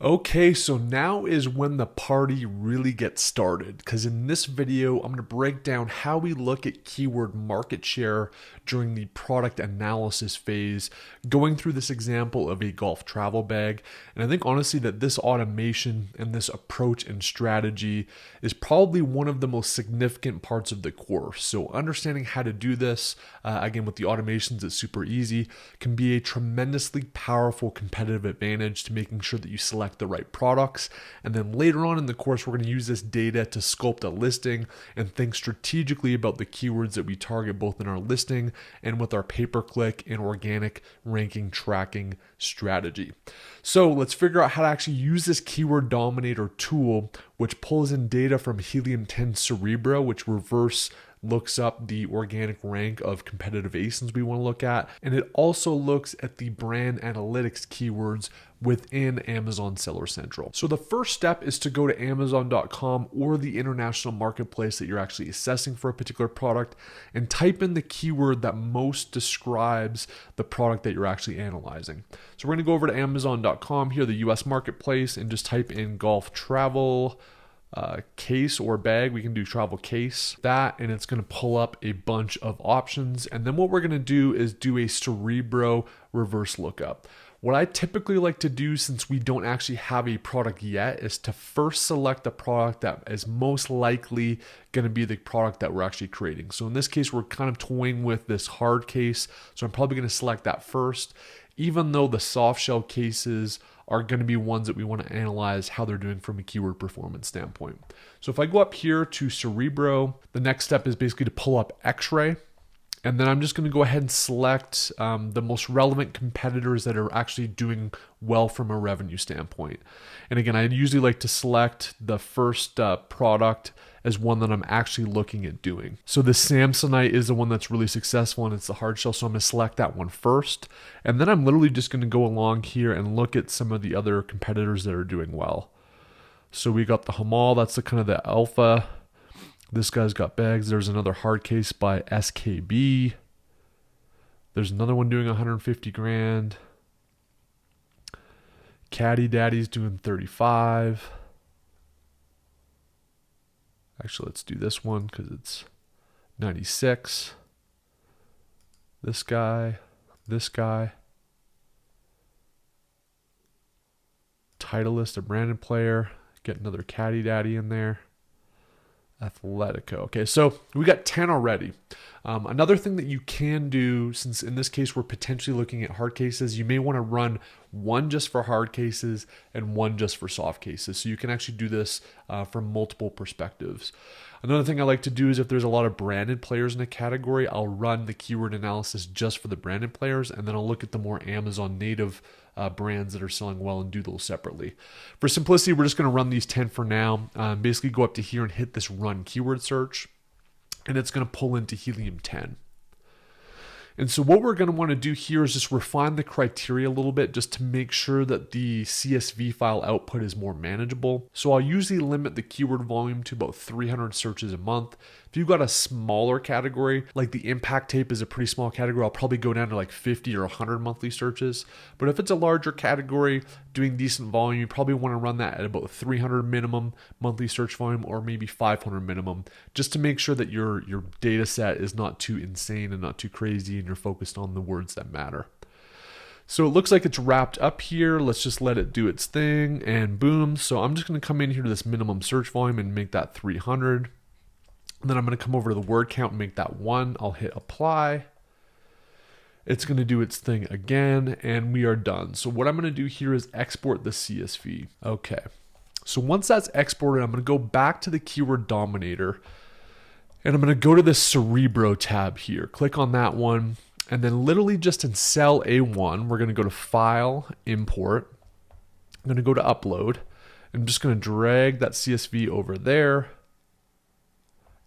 Okay, so now is when the party really gets started, because in this video, I'm going to break down how we look at keyword market share during the product analysis phase, going through this example of a golf travel bag. And I think honestly that this automation and this approach and strategy is probably one of the most significant parts of the course. So understanding how to do this, again, with the automations, it's super easy, can be a tremendously powerful competitive advantage to making sure that you select the right products. And then later on in the course, we're going to use this data to sculpt a listing and think strategically about the keywords that we target both in our listing and with our pay-per-click and organic ranking tracking strategy. So let's figure out how to actually use this keyword dominator tool, which pulls in data from Helium 10 Cerebro, which reverse looks up the organic rank of competitive ASINs we want to look at. And it also looks at the brand analytics keywords within Amazon Seller Central. So the first step is to go to Amazon.com or the international marketplace that you're actually assessing for a particular product and type in the keyword that most describes the product that you're actually analyzing. So we're going to go over to Amazon.com here, the US marketplace, and just type in golf travel case or bag. We can do travel case, that, and it's going to pull up a bunch of options. And then what we're going to do is do a Cerebro reverse lookup. What I typically like to do, since we don't actually have a product yet, is to first select the product that is most likely going to be the product that we're actually creating. So in this case, we're kind of toying with this hard case. So I'm probably going to select that first, even though the soft shell cases are going to be ones that we want to analyze how they're doing from a keyword performance standpoint. So if I go up here to Cerebro, the next step is basically to pull up X-ray. And then I'm just going to go ahead and select the most relevant competitors that are actually doing well from a revenue standpoint. And again, I usually like to select the first product as one that I'm actually looking at doing. So the Samsonite is the one that's really successful and it's the hard shell. So I'm going to select that one first. And then I'm literally just going to go along here and look at some of the other competitors that are doing well. So we got the Hamal, that's the kind of the alpha. This guy's got bags. There's another hard case by SKB. There's another one doing 150 grand. Caddy Daddy's doing 35. Actually, let's do this one because it's 96. This guy. Titleist, a branded player. Get another Caddy Daddy in there. Athletico. Okay, so we got 10 already. Another thing that you can do, since in this case we're potentially looking at hard cases, you may want to run one just for hard cases and one just for soft cases. So you can actually do this from multiple perspectives. Another thing I like to do is if there's a lot of branded players in a category, I'll run the keyword analysis just for the branded players, and then I'll look at the more Amazon native brands that are selling well and do those separately. For simplicity, we're just going to run these 10 for now. Basically go up to here and hit this run keyword search, and it's going to pull into Helium 10. And so what we're going to want to do here is just refine the criteria a little bit just to make sure that the CSV file output is more manageable. So I'll usually limit the keyword volume to about 300 searches a month. If you've got a smaller category, like the impact tape is a pretty small category, I'll probably go down to like 50 or 100 monthly searches. But if it's a larger category doing decent volume, you probably want to run that at about 300 minimum monthly search volume or maybe 500 minimum, just to make sure that your data set is not too insane and not too crazy and you're focused on the words that matter. So it looks like it's wrapped up here. Let's just let it do its thing and boom. So I'm just going to come in here to this minimum search volume and make that 300. And then I'm going to come over to the word count and make that 1. I'll hit apply. It's going to do its thing again, and we are done. So what I'm going to do here is export the CSV. Okay. So once that's exported, I'm going to go back to the keyword dominator, and I'm going to go to this Cerebro tab here. Click on that one, and then literally just in cell A1, we're going to go to File, Import. I'm going to go to Upload. I'm just going to drag that CSV over there.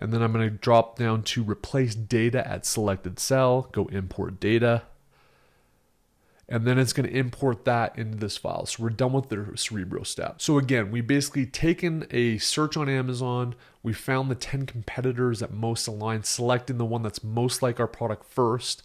And then I'm going to drop down to replace data at selected cell, go import data. And then it's going to import that into this file. So we're done with the Cerebro step. So again, we basically taken a search on Amazon. We found the 10 competitors that most align, selecting the one that's most like our product first,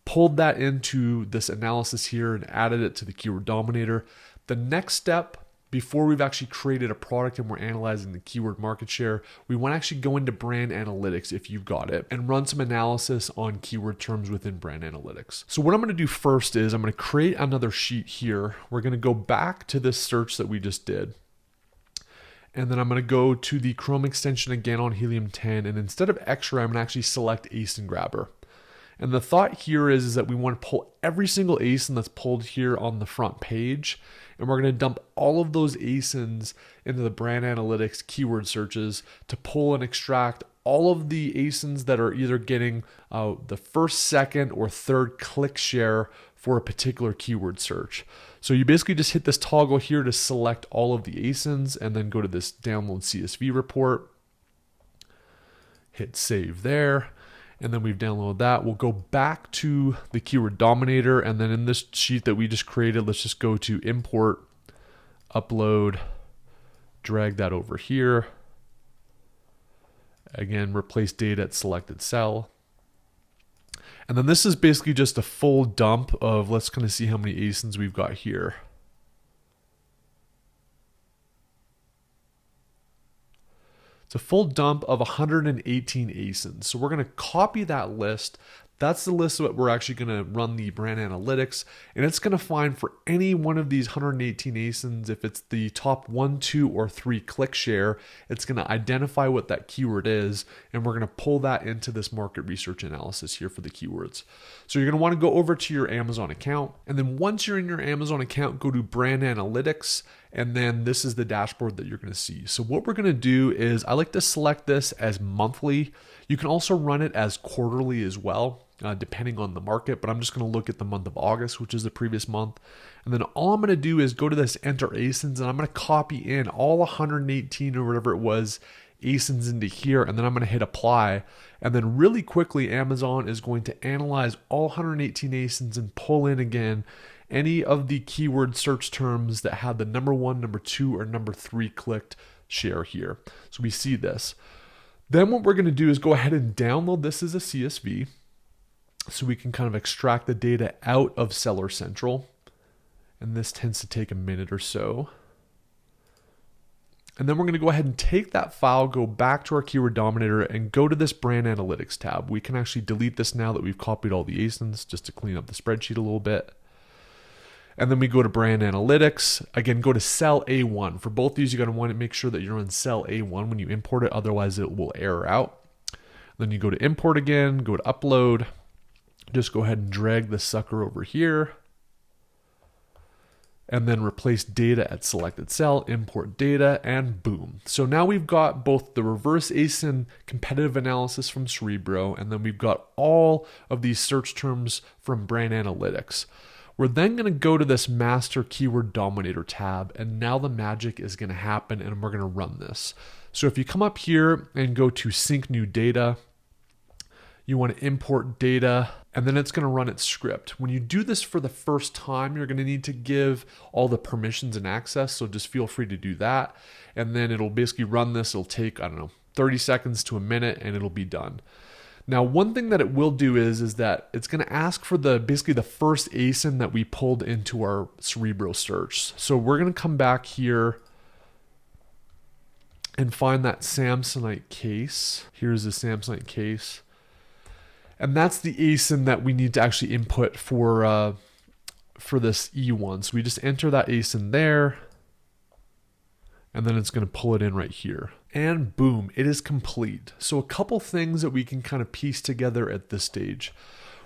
pulled that into this analysis here and added it to the keyword dominator. The next step before we've actually created a product and we're analyzing the keyword market share, we want to actually go into brand analytics if you've got it and run some analysis on keyword terms within brand analytics. So what I'm going to do first is I'm going to create another sheet here. We're going to go back to this search that we just did. And then I'm going to go to the Chrome extension again on Helium 10. And instead of X-ray, I'm going to actually select ASIN Grabber. And the thought here is that we want to pull every single ASIN that's pulled here on the front page. And we're going to dump all of those ASINs into the brand analytics keyword searches to pull and extract all of the ASINs that are either getting the first, second, or third click share for a particular keyword search. So you basically just hit this toggle here to select all of the ASINs and then go to this download CSV report. Hit save there. And then we've downloaded that. We'll go back to the keyword dominator. And then in this sheet that we just created, let's just go to import, upload, drag that over here. Again, replace data at selected cell. And then this is basically just a full dump of, let's kind of see how many ASINs we've got here. It's a full dump of 118 ASINs. So we're going to copy that list. That's the list that we're actually going to run the brand analytics, and it's going to find for any one of these 118 ASINs, if it's the top 1, 2, or 3 click share, it's going to identify what that keyword is, and we're going to pull that into this market research analysis here for the keywords. So you're going to want to go over to your Amazon account, and then once you're in your Amazon account, go to brand analytics, and then this is the dashboard that you're going to see. So what we're going to do is I like to select this as monthly. You can also run it as quarterly as well, depending on the market, but I'm just going to look at the month of August, which is the previous month. And then all I'm going to do is go to this enter ASINs, and I'm going to copy in all 118 or whatever it was ASINs into here, and then I'm going to hit apply. And then really quickly, Amazon is going to analyze all 118 ASINs and pull in again any of the keyword search terms that had the number 1, number 2, or number 3 clicked share here. So we see this. Then what we're going to do is go ahead and download this as a CSV so we can kind of extract the data out of Seller Central. And this tends to take a minute or so. And then we're going to go ahead and take that file, go back to our keyword dominator, and go to this brand analytics tab. We can actually delete this now that we've copied all the ASINs, just to clean up the spreadsheet a little bit. And then we go to brand analytics. Again, go to cell A1. For both these, you're going to want to make sure that you're on cell A1 when you import it, otherwise it will error out. Then you go to import again, go to upload. Just go ahead and drag the sucker over here. And then replace data at selected cell, import data, and boom. So now we've got both the reverse ASIN competitive analysis from Cerebro, and then we've got all of these search terms from brand analytics. We're then going to go to this master keyword dominator tab, and now the magic is going to happen, and we're going to run this. So if you come up here and go to sync new data, you want to import data, and then it's going to run its script. When you do this for the first time, you're going to need to give all the permissions and access, so just feel free to do that. And then it'll basically run this. It'll take, 30 seconds to a minute, and it'll be done. Now, one thing that it will do is that it's going to ask for basically the first ASIN that we pulled into our Cerebro search. So we're going to come back here and find that Samsonite case. Here's the Samsonite case. And that's the ASIN that we need to actually input for this E1. So we just enter that ASIN there, and then it's going to pull it in right here. And boom, it is complete. So a couple things that we can kind of piece together at this stage.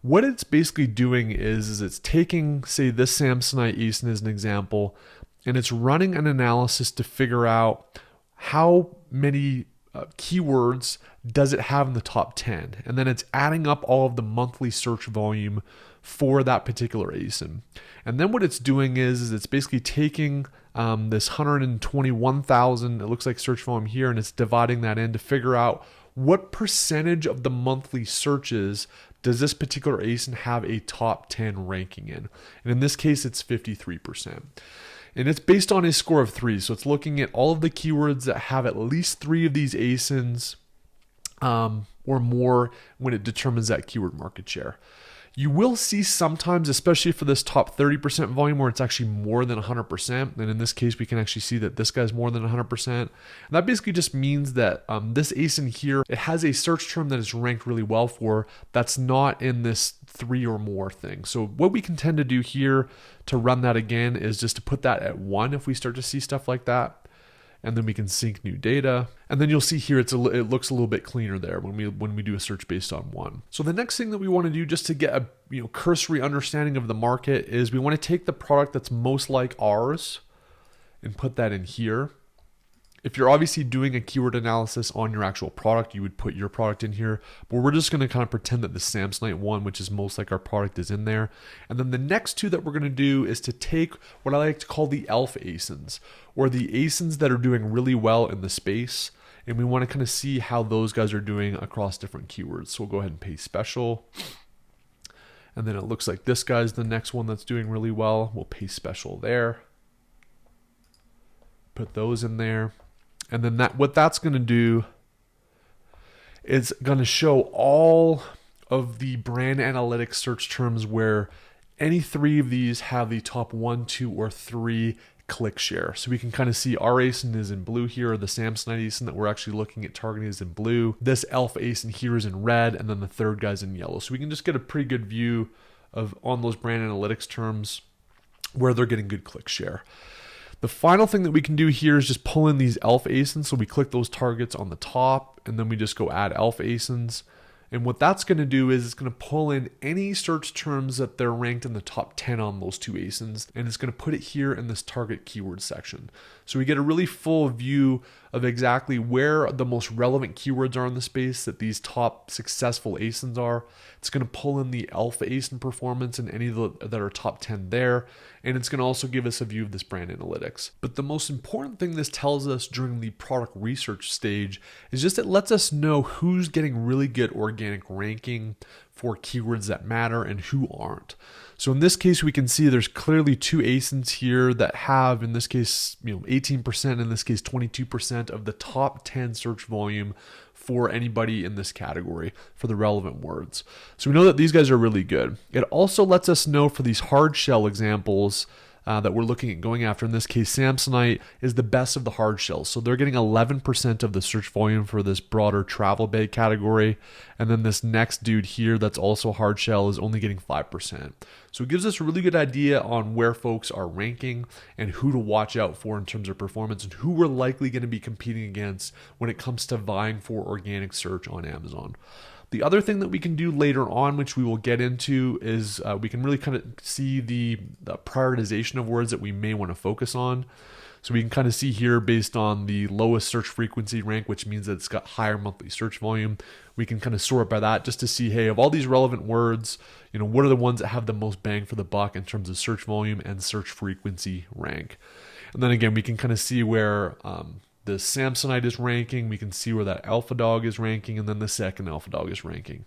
What it's basically doing is it's taking, say, this Samsonite ASIN as an example, and it's running an analysis to figure out how many keywords does it have in the top 10. And then it's adding up all of the monthly search volume for that particular ASIN. And then what it's doing is it's basically taking this 121,000, it looks like search volume here, and it's dividing that in to figure out what percentage of the monthly searches does this particular ASIN have a top 10 ranking in. And in this case, it's 53%. And it's based on a score of 3. So it's looking at all of the keywords that have at least 3 of these ASINs or more when it determines that keyword market share. You will see sometimes, especially for this top 30% volume, where it's actually more than 100%. And in this case, we can actually see that this guy's more than 100%. And that basically just means that this ASIN here, it has a search term that is ranked really well for that's not in this 3 or more thing. So what we can tend to do here to run that again is just to put that at 1 if we start to see stuff like that. And then we can sync new data. And then you'll see here it looks a little bit cleaner there when we do a search based on 1. So the next thing that we want to do just to get a cursory understanding of the market is we want to take the product that's most like ours and put that in here. If you're obviously doing a keyword analysis on your actual product, you would put your product in here. But we're just going to kind of pretend that the Samsonite one, which is most like our product, is in there. And then the next two that we're going to do is to take what I like to call the alpha ASINs, or the ASINs that are doing really well in the space. And we want to kind of see how those guys are doing across different keywords. So we'll go ahead and paste special. And then it looks like this guy's the next one that's doing really well. We'll paste special there. Put those in there. And then what that's going to do is going to show all of the brand analytics search terms where any 3 of these have the top 1, 2, or 3 click share. So we can kind of see our ASIN is in blue here, or the Samsonite ASIN that we're actually looking at targeting is in blue. This alpha ASIN here is in red, and then the third guy's in yellow. So we can just get a pretty good view of on those brand analytics terms where they're getting good click share. The final thing that we can do here is just pull in these alpha ASINs. So we click those targets on the top, and then we just go add alpha ASINs. And what that's going to do is it's going to pull in any search terms that they're ranked in the top 10 on those 2 ASINs, and it's going to put it here in this target keyword section. So we get a really full view of exactly where the most relevant keywords are in the space that these top successful ASINs are. It's going to pull in the alpha ASIN performance and any that are top 10 there. And it's going to also give us a view of this brand analytics. But the most important thing this tells us during the product research stage is just it lets us know who's getting really good organic ranking for keywords that matter and who aren't. So in this case, we can see there's clearly 2 ASINs here that have, in this case, 18%, in this case, 22% of the top 10 search volume for anybody in this category for the relevant words. So we know that these guys are really good. It also lets us know for these hard shell examples that we're looking at going after. In this case, Samsonite is the best of the hard shells. So they're getting 11% of the search volume for this broader travel bag category. And then this next dude here that's also hard shell is only getting 5%. So it gives us a really good idea on where folks are ranking and who to watch out for in terms of performance and who we're likely going to be competing against when it comes to vying for organic search on Amazon. The other thing that we can do later on, which we will get into, is we can really kind of see the prioritization of words that we may want to focus on. So we can kind of see here based on the lowest search frequency rank, which means that it's got higher monthly search volume. We can kind of sort by that just to see, hey, of all these relevant words, what are the ones that have the most bang for the buck in terms of search volume and search frequency rank. And then again, we can kind of see where the Samsonite is ranking. We can see where that Alpha Dog is ranking, and then the second Alpha Dog is ranking.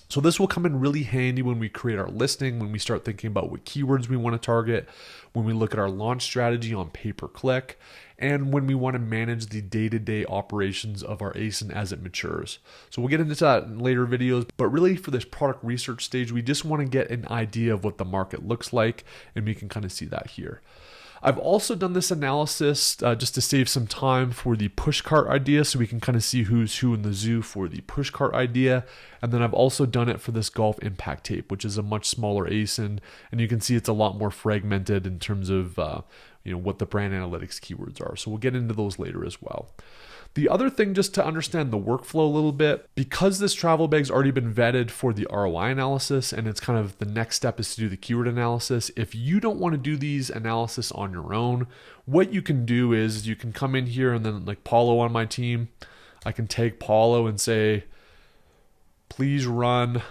So this will come in really handy when we create our listing, when we start thinking about what keywords we want to target, when we look at our launch strategy on pay-per-click, and when we want to manage the day-to-day operations of our ASIN as it matures. So we'll get into that in later videos, but really for this product research stage, we just want to get an idea of what the market looks like, and we can kind of see that here. I've also done this analysis just to save some time for the push cart idea, so we can kind of see who's who in the zoo for the push cart idea. And then I've also done it for this golf impact tape, which is a much smaller ASIN, and you can see it's a lot more fragmented in terms of what the brand analytics keywords are. So we'll get into those later as well. The other thing, just to understand the workflow a little bit, because this travel bag's already been vetted for the ROI analysis, and it's kind of the next step is to do the keyword analysis. If you don't want to do these analysis on your own, what you can do is you can come in here and then, like Paulo on my team, I can take Paulo and say, please run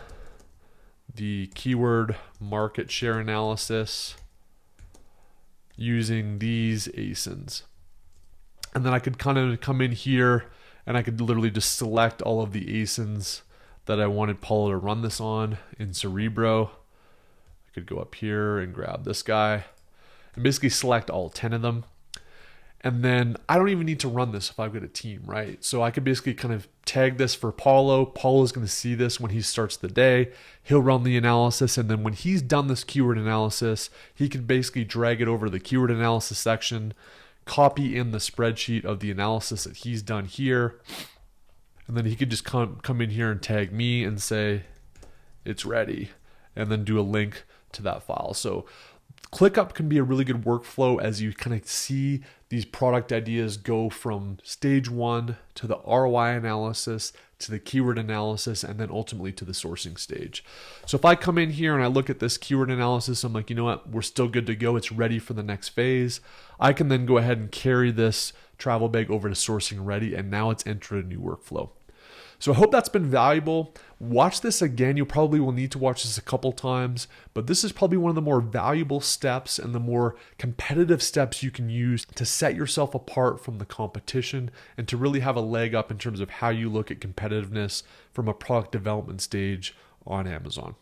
the keyword market share analysis using these ASINs. And then I could kind of come in here and I could literally just select all of the ASINs that I wanted Paulo to run this on in Cerebro. I could go up here and grab this guy and basically select all 10 of them. And then I don't even need to run this if I've got a team, right? So I could basically kind of tag this for Paulo. Paulo's going to see this when he starts the day. He'll run the analysis, and then when he's done this keyword analysis, he can basically drag it over to the keyword analysis section, copy in the spreadsheet of the analysis that he's done here, and then he could just come in here and tag me and say it's ready, and then do a link to that file. So ClickUp can be a really good workflow as you kind of see these product ideas go from stage one to the ROI analysis to the keyword analysis and then ultimately to the sourcing stage. So if I come in here and I look at this keyword analysis, I'm like, you know what, we're still good to go. It's ready for the next phase. I can then go ahead and carry this travel bag over to sourcing ready, and now it's entered a new workflow. So I hope that's been valuable. Watch this again. You probably will need to watch this a couple times, but this is probably one of the more valuable steps and the more competitive steps you can use to set yourself apart from the competition and to really have a leg up in terms of how you look at competitiveness from a product development stage on Amazon.